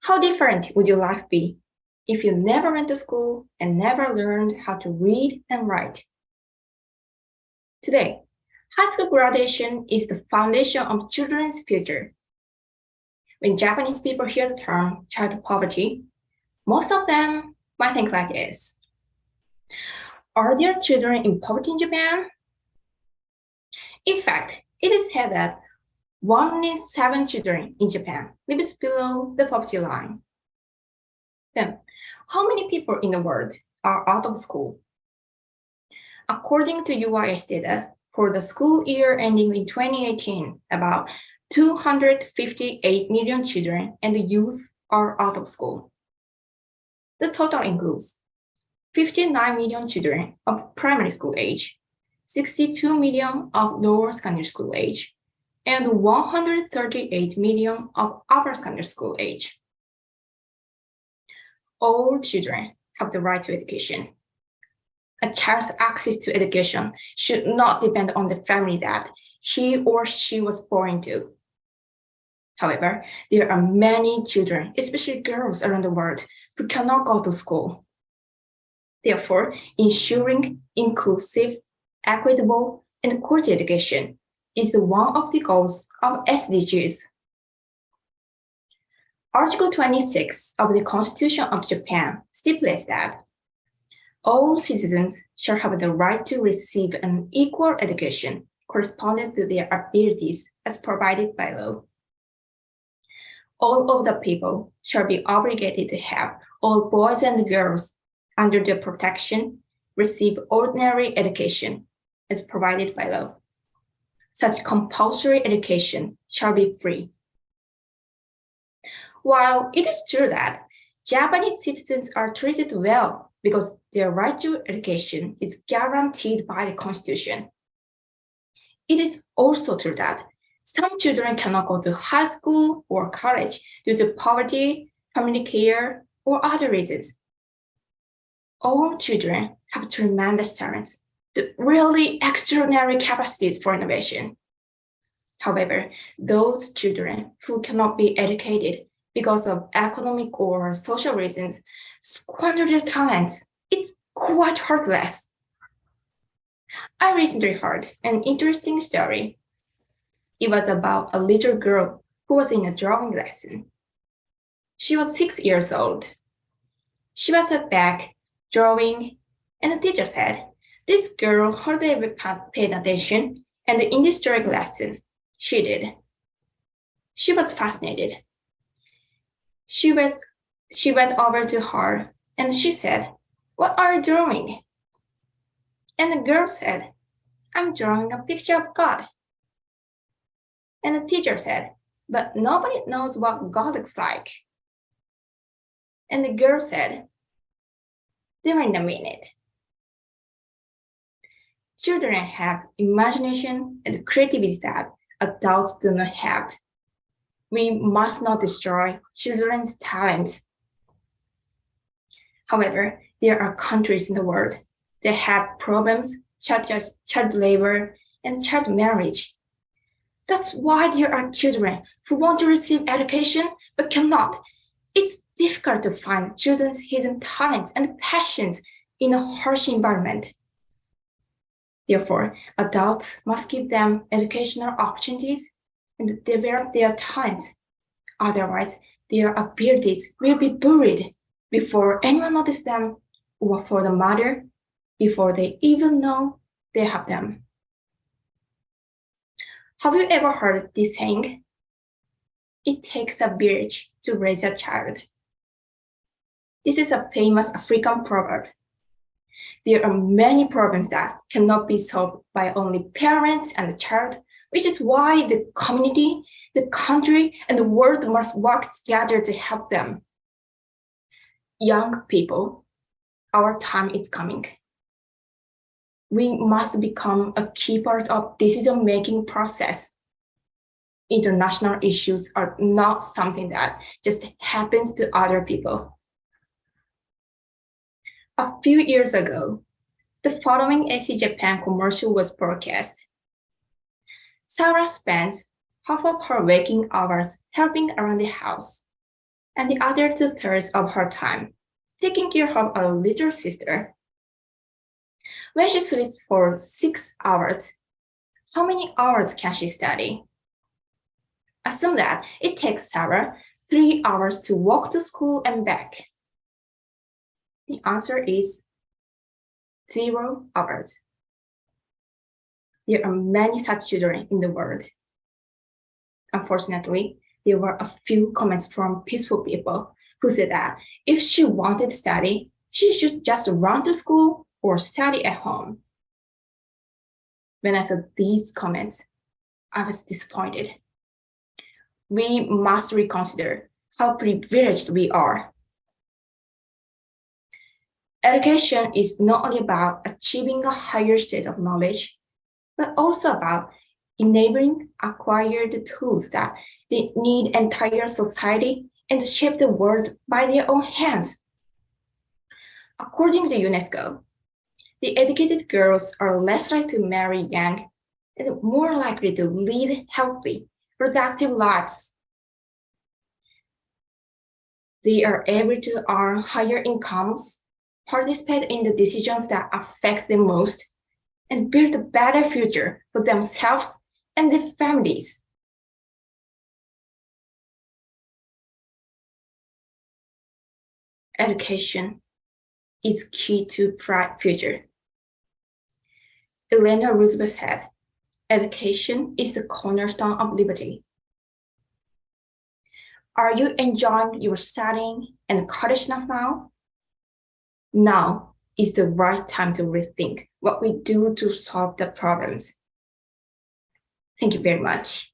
How different would your life be if you never went to school and never learned how to read and write? Today, high school graduation is the foundation of children's future. When Japanese people hear the term child poverty, most of them might think like this. Are there children in poverty in Japan? In fact, it is said that 1 in 7 children in Japan lives below the poverty line. Then, how many people in the world are out of school? According to UIS data, for the school year ending in 2018, about 258 million children and youth are out of school. The total includes 59 million children of primary school age, 62 million of lower secondary school age, and 138 million of upper secondary school age. All children have the right to education. A child's access to education should not depend on the family that he or she was born into. However, there are many children, especially girls around the world, who cannot go to school. Therefore, ensuring inclusive, equitable, and quality education is one of the goals of SDGs. Article 26 of the Constitution of Japan stipulates that all citizens shall have the right to receive an equal education corresponding to their abilities as provided by law. All of the people shall be obligated to have all boys and girls under their protection receive ordinary education as provided by law. Such compulsory education shall be free. While it is true that Japanese citizens are treated well because their right to education is guaranteed by the Constitution, it is also true that some children cannot go to high school or college due to poverty, family care, or other reasons. All children have tremendous talents, the really extraordinary capacities for innovation. However, those children who cannot be educated because of economic or social reasons squander their talents. It's quite heartless. I recently heard an interesting story. It was about a little girl who was in a drawing lesson. She was 6 years old. She was at back drawing, and the teacher said, "This girl hardly ever paid attention, and in this drawing lesson, she did." She was fascinated. She went over to her and she said, "What are you drawing?" And the girl said, "I'm drawing a picture of God." And the teacher said, "But nobody knows what God looks like." And the girl said, "Wait a minute. Children have imagination and creativity that adults do not have. We must not destroy children's talents." However, there are countries in the world that have problems such as child labor and child marriage. That's why there are children who want to receive education but cannot. It's difficult to find children's hidden talents and passions in a harsh environment. Therefore, adults must give them educational opportunities and develop their talents. Otherwise, their abilities will be buried before anyone notices them, or for the matter, before they even know they have them. Have you ever heard this saying? It takes a village to raise a child. This is a famous African proverb. There are many problems that cannot be solved by only parents and the child, which is why the community, the country, and the world must work together to help them. Young people, our time is coming. We must become a key part of decision-making process. International issues are not something that just happens to other people. A few years ago, the following AC Japan commercial was broadcast. Sarah spends half of her waking hours helping around the house. and the other 2/3 of her time taking care of her little sister. When she sleeps for 6 hours, how many hours can she study? Assume that it takes Sarah 3 hours to walk to school and back. The answer is 0 hours. There are many such children in the world. Unfortunately, there were a few comments from peaceful people who said that if she wanted to study, she should just run to school or study at home. When I saw these comments, I was disappointed. We must reconsider how privileged we are. Education is not only about achieving a higher state of knowledge, but also about enabling acquired tools that they need entire society and shape the world by their own hands. According to UNESCO, the educated girls are less likely to marry young and more likely to lead healthy, productive lives. They are able to earn higher incomes, participate in the decisions that affect them most, and build a better future for themselves and their families. Education is key to bright future. Eleanor Roosevelt said, "Education is the cornerstone of liberty." Are you enjoying your studying and college life now? Now is the right time to rethink what we do to solve the problems. Thank you very much.